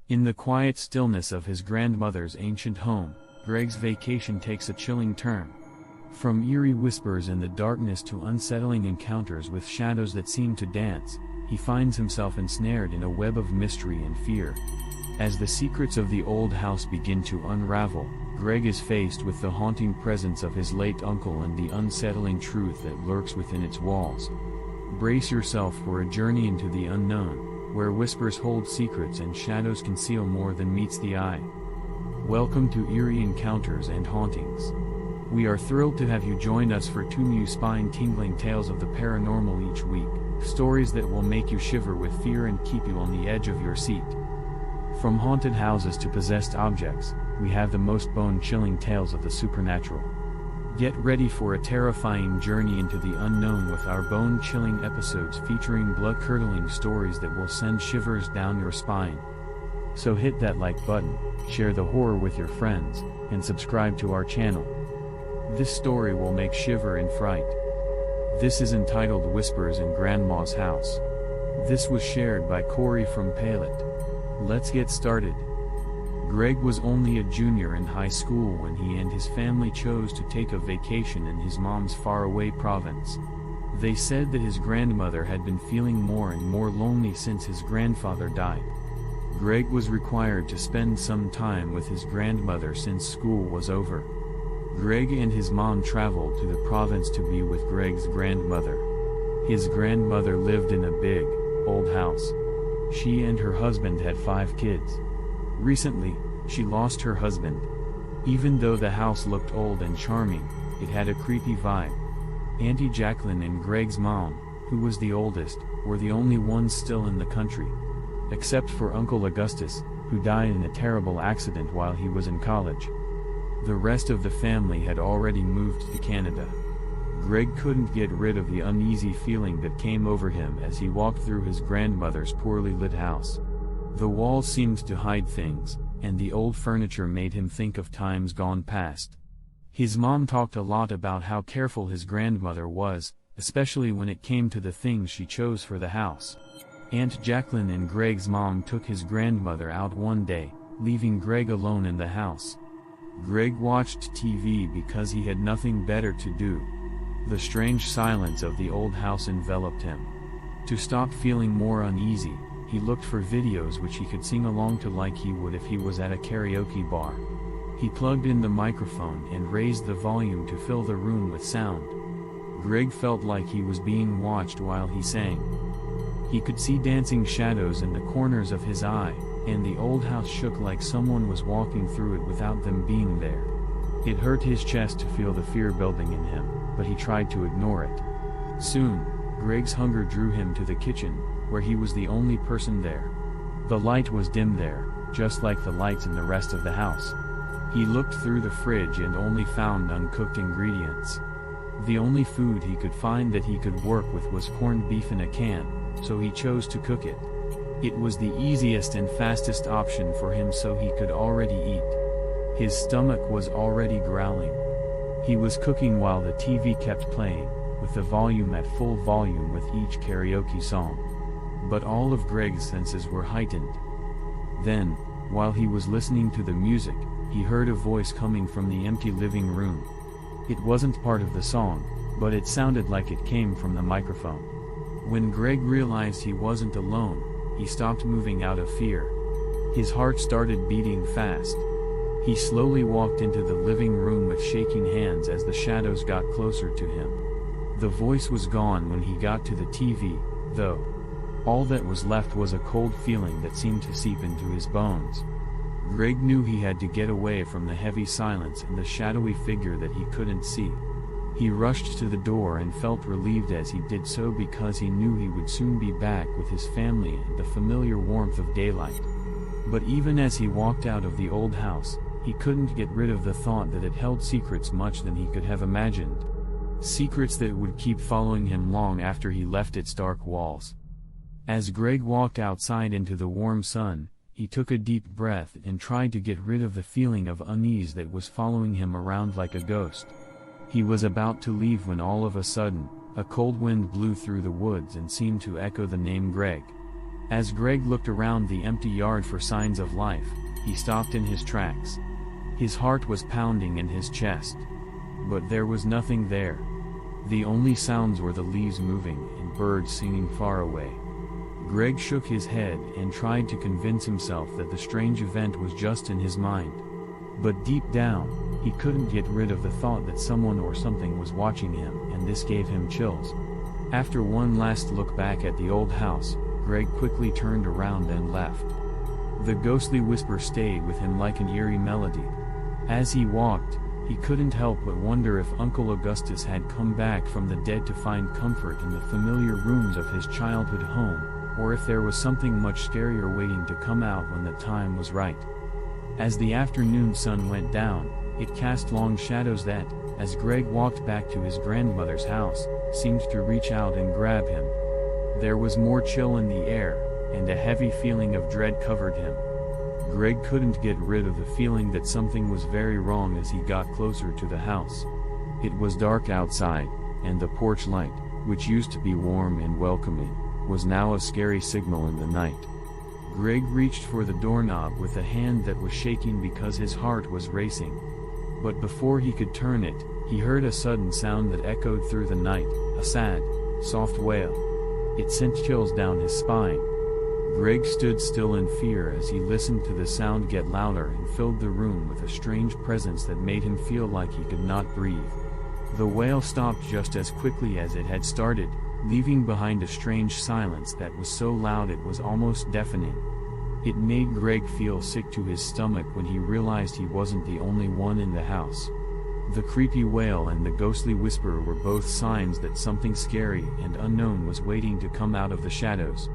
In the quiet stillness of his grandmother's ancient home, Greg's vacation takes a chilling turn. From eerie whispers in the darkness to unsettling encounters with shadows that seem to dance, he finds himself ensnared in a web of mystery and fear. As the secrets of the old house begin to unravel, Greg is faced with the haunting presence of his late uncle and the unsettling truth that lurks within its walls. Brace yourself for a journey into the unknown, where whispers hold secrets and shadows conceal more than meets the eye. Welcome to Eerie Encounters and Hauntings. We are thrilled to have you join us for 2 new spine-tingling tales of the paranormal each week, stories that will make you shiver with fear and keep you on the edge of your seat. From haunted houses to possessed objects, we have the most bone-chilling tales of the supernatural. Get ready for a terrifying journey into the unknown with our bone-chilling episodes featuring blood-curdling stories that will send shivers down your spine. So hit that like button, share the horror with your friends, and subscribe to our channel. This story will make shiver and fright. This is entitled Whispers in Grandma's House. This was shared by Corey from Palet. Let's get started. Greg was only a junior in high school when he and his family chose to take a vacation in his mom's faraway province. They said that his grandmother had been feeling more and more lonely since his grandfather died. Greg was required to spend some time with his grandmother since school was over. Greg and his mom traveled to the province to be with Greg's grandmother. His grandmother lived in a big, old house. She and her husband had 5 kids. Recently, she lost her husband. Even though the house looked old and charming, it had a creepy vibe. Auntie Jacqueline and Greg's mom, who was the oldest, were the only ones still in the country. Except for Uncle Augustus, who died in a terrible accident while he was in college. The rest of the family had already moved to Canada. Greg couldn't get rid of the uneasy feeling that came over him as he walked through his grandmother's poorly lit house. The walls seemed to hide things, and the old furniture made him think of times gone past. His mom talked a lot about how careful his grandmother was, especially when it came to the things she chose for the house. Aunt Jacqueline and Greg's mom took his grandmother out one day, leaving Greg alone in the house. Greg watched TV because he had nothing better to do. The strange silence of the old house enveloped him. To stop feeling more uneasy, he looked for videos which he could sing along to like he would if he was at a karaoke bar. He plugged in the microphone and raised the volume to fill the room with sound. Greg felt like he was being watched while he sang. He could see dancing shadows in the corners of his eye, and the old house shook like someone was walking through it without them being there. It hurt his chest to feel the fear building in him, but he tried to ignore it. Soon, Greg's hunger drew him to the kitchen, where he was the only person there. The light was dim there, just like the lights in the rest of the house. He looked through the fridge and only found uncooked ingredients. The only food he could find that he could work with was corned beef in a can, so he chose to cook it. It was the easiest and fastest option for him, so he could already eat. His stomach was already growling. He was cooking while the TV kept playing, with the volume at full volume with each karaoke song. But all of Greg's senses were heightened. Then, while he was listening to the music, he heard a voice coming from the empty living room. It wasn't part of the song, but it sounded like it came from the microphone. When Greg realized he wasn't alone, he stopped moving out of fear. His heart started beating fast. He slowly walked into the living room with shaking hands as the shadows got closer to him. The voice was gone when he got to the TV, though. All that was left was a cold feeling that seemed to seep into his bones. Greg knew he had to get away from the heavy silence and the shadowy figure that he couldn't see. He rushed to the door and felt relieved as he did so because he knew he would soon be back with his family and the familiar warmth of daylight. But even as he walked out of the old house, he couldn't get rid of the thought that it held secrets much than he could have imagined. Secrets that would keep following him long after he left its dark walls. As Greg walked outside into the warm sun, he took a deep breath and tried to get rid of the feeling of unease that was following him around like a ghost. He was about to leave when all of a sudden, a cold wind blew through the woods and seemed to echo the name Greg. As Greg looked around the empty yard for signs of life, he stopped in his tracks. His heart was pounding in his chest. But there was nothing there. The only sounds were the leaves moving and birds singing far away. Greg shook his head and tried to convince himself that the strange event was just in his mind. But deep down, he couldn't get rid of the thought that someone or something was watching him, and this gave him chills. After one last look back at the old house, Greg quickly turned around and left. The ghostly whisper stayed with him like an eerie melody. As he walked, he couldn't help but wonder if Uncle Augustus had come back from the dead to find comfort in the familiar rooms of his childhood home, or if there was something much scarier waiting to come out when the time was right. As the afternoon sun went down, it cast long shadows that, as Greg walked back to his grandmother's house, seemed to reach out and grab him. There was more chill in the air, and a heavy feeling of dread covered him. Greg couldn't get rid of the feeling that something was very wrong as he got closer to the house. It was dark outside, and the porch light, which used to be warm and welcoming, was now a scary signal in the night. Greg reached for the doorknob with a hand that was shaking because his heart was racing. But before he could turn it, he heard a sudden sound that echoed through the night, a sad, soft wail. It sent chills down his spine. Greg stood still in fear as he listened to the sound get louder and filled the room with a strange presence that made him feel like he could not breathe. The wail stopped just as quickly as it had started, leaving behind a strange silence that was so loud it was almost deafening. It made Greg feel sick to his stomach when he realized he wasn't the only one in the house. The creepy wail and the ghostly whisper were both signs that something scary and unknown was waiting to come out of the shadows.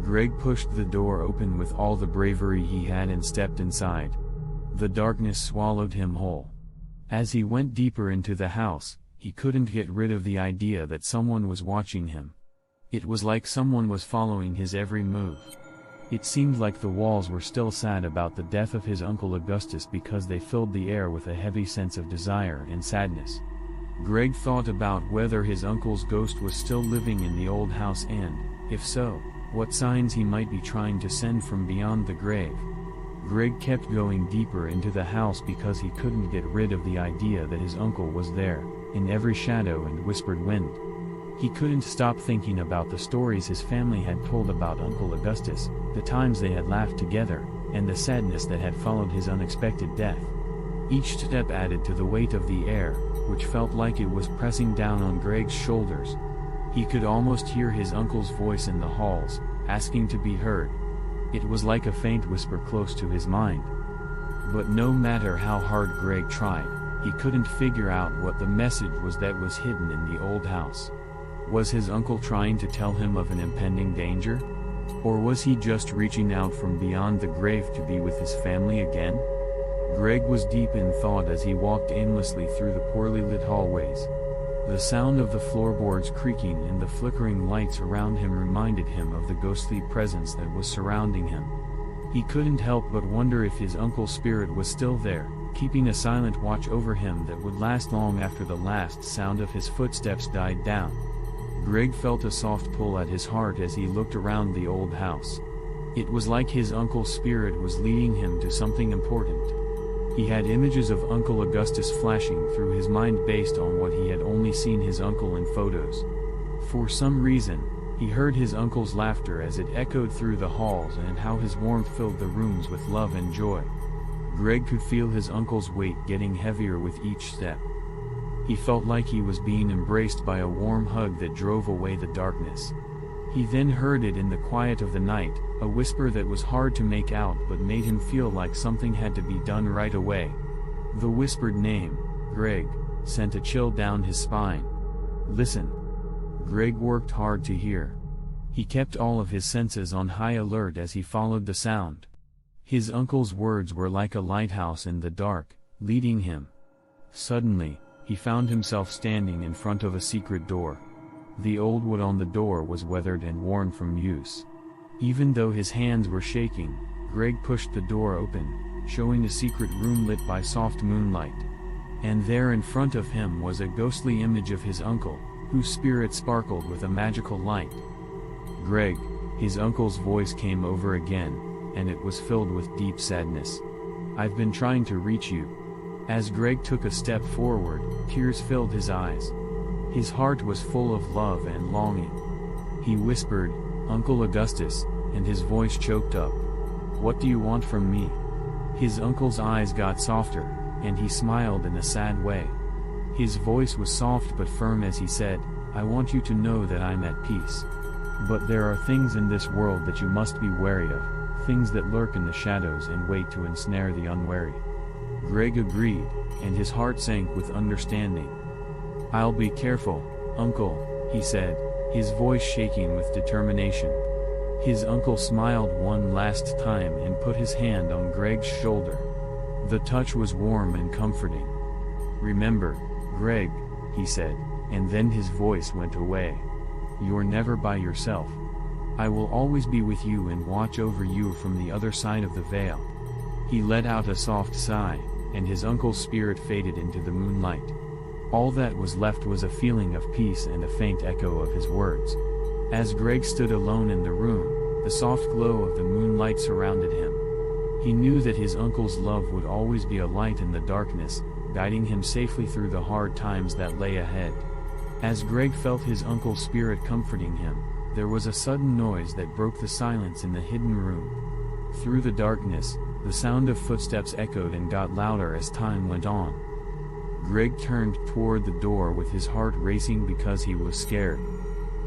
Greg pushed the door open with all the bravery he had and stepped inside. The darkness swallowed him whole. As he went deeper into the house, he couldn't get rid of the idea that someone was watching him. It was like someone was following his every move. It seemed like the walls were still sad about the death of his Uncle Augustus because they filled the air with a heavy sense of desire and sadness. Greg thought about whether his uncle's ghost was still living in the old house and, if so, what signs he might be trying to send from beyond the grave. Greg kept going deeper into the house because he couldn't get rid of the idea that his uncle was there, in every shadow and whispered wind. He couldn't stop thinking about the stories his family had told about Uncle Augustus, the times they had laughed together, and the sadness that had followed his unexpected death. Each step added to the weight of the air, which felt like it was pressing down on Greg's shoulders. He could almost hear his uncle's voice in the halls, asking to be heard. It was like a faint whisper close to his mind. But no matter how hard Greg tried, he couldn't figure out what the message was that was hidden in the old house. Was his uncle trying to tell him of an impending danger? Or was he just reaching out from beyond the grave to be with his family again? Greg was deep in thought as he walked aimlessly through the poorly lit hallways. The sound of the floorboards creaking and the flickering lights around him reminded him of the ghostly presence that was surrounding him. He couldn't help but wonder if his uncle's spirit was still there, keeping a silent watch over him that would last long after the last sound of his footsteps died down. Greg felt a soft pull at his heart as he looked around the old house. It was like his uncle's spirit was leading him to something important. He had images of Uncle Augustus flashing through his mind based on what he had only seen his uncle in photos. For some reason, he heard his uncle's laughter as it echoed through the halls and how his warmth filled the rooms with love and joy. Greg could feel his uncle's weight getting heavier with each step. He felt like he was being embraced by a warm hug that drove away the darkness. He then heard it in the quiet of the night, a whisper that was hard to make out but made him feel like something had to be done right away. The whispered name, Greg, sent a chill down his spine. Listen. Greg worked hard to hear. He kept all of his senses on high alert as he followed the sound. His uncle's words were like a lighthouse in the dark, leading him. Suddenly, he found himself standing in front of a secret door. The old wood on the door was weathered and worn from use. Even though his hands were shaking, Greg pushed the door open, showing a secret room lit by soft moonlight. And there in front of him was a ghostly image of his uncle, whose spirit sparkled with a magical light. Greg, His uncle's voice came over again, and it was filled with deep sadness. "I've been trying to reach you." As Greg took a step forward, tears filled his eyes. His heart was full of love and longing. He whispered, "Uncle Augustus," and his voice choked up. "What do you want from me?" His uncle's eyes got softer, and he smiled in a sad way. His voice was soft but firm as he said, "I want you to know that I'm at peace. But there are things in this world that you must be wary of, things that lurk in the shadows and wait to ensnare the unwary." Greg agreed, and his heart sank with understanding. "I'll be careful, Uncle," he said, his voice shaking with determination. His uncle smiled one last time and put his hand on Greg's shoulder. The touch was warm and comforting. "Remember, Greg," he said, and then his voice went away. "You're never by yourself. I will always be with you and watch over you from the other side of the veil." He let out a soft sigh, and his uncle's spirit faded into the moonlight. All that was left was a feeling of peace and a faint echo of his words. As Greg stood alone in the room, the soft glow of the moonlight surrounded him. He knew that his uncle's love would always be a light in the darkness, guiding him safely through the hard times that lay ahead. As Greg felt his uncle's spirit comforting him, there was a sudden noise that broke the silence in the hidden room. Through the darkness, the sound of footsteps echoed and got louder as time went on. Greg turned toward the door with his heart racing because he was scared.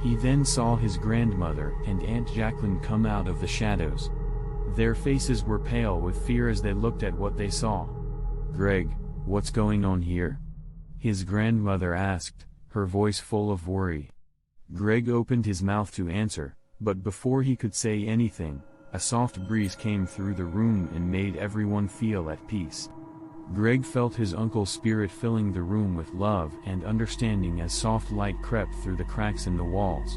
He then saw his grandmother and Aunt Jacqueline come out of the shadows. Their faces were pale with fear as they looked at what they saw. "Greg, what's going on here?" his grandmother asked, her voice full of worry. Greg opened his mouth to answer, but before he could say anything, a soft breeze came through the room and made everyone feel at peace. Greg felt his uncle's spirit filling the room with love and understanding as soft light crept through the cracks in the walls.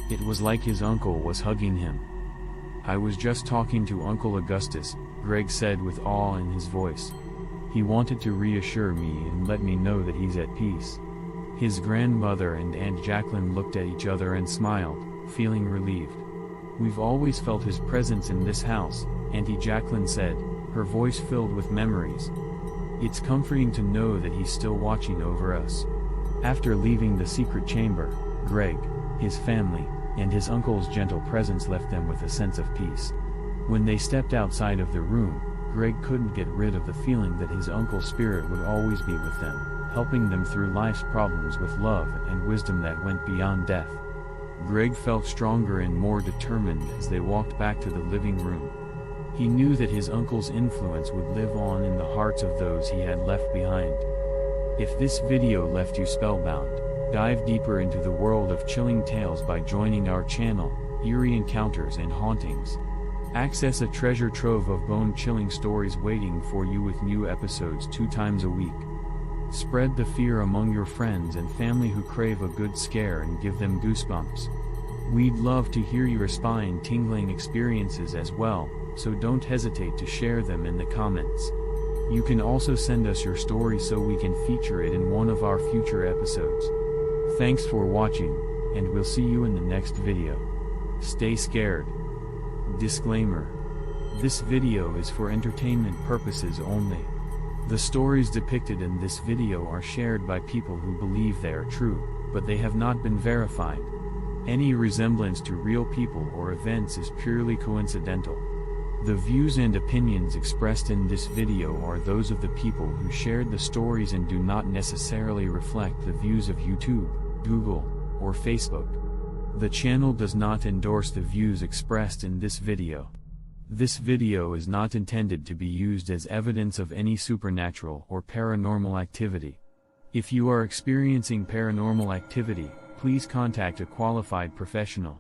It was like his uncle was hugging him. "I was just talking to Uncle Augustus," Greg said with awe in his voice. "He wanted to reassure me and let me know that he's at peace." His grandmother and Aunt Jacqueline looked at each other and smiled, feeling relieved. "We've always felt his presence in this house," Auntie Jacqueline said, her voice filled with memories. "It's comforting to know that he's still watching over us." After leaving the secret chamber, Greg, his family, and his uncle's gentle presence left them with a sense of peace. When they stepped outside of the room, Greg couldn't get rid of the feeling that his uncle's spirit would always be with them, helping them through life's problems with love and wisdom that went beyond death. Greg felt stronger and more determined as they walked back to the living room. He knew that his uncle's influence would live on in the hearts of those he had left behind. If this video left you spellbound, dive deeper into the world of chilling tales by joining our channel, Eerie Encounters and Hauntings. Access a treasure trove of bone-chilling stories waiting for you with new episodes 2 times a week. Spread the fear among your friends and family who crave a good scare and give them goosebumps. We'd love to hear your spine-tingling experiences as well, so don't hesitate to share them in the comments. You can also send us your story so we can feature it in one of our future episodes. Thanks for watching, and we'll see you in the next video. Stay scared. Disclaimer: this video is for entertainment purposes only. The stories depicted in this video are shared by people who believe they are true, but they have not been verified. Any resemblance to real people or events is purely coincidental. The views and opinions expressed in this video are those of the people who shared the stories and do not necessarily reflect the views of YouTube, Google, or Facebook. The channel does not endorse the views expressed in this video. This video is not intended to be used as evidence of any supernatural or paranormal activity. If you are experiencing paranormal activity, please contact a qualified professional.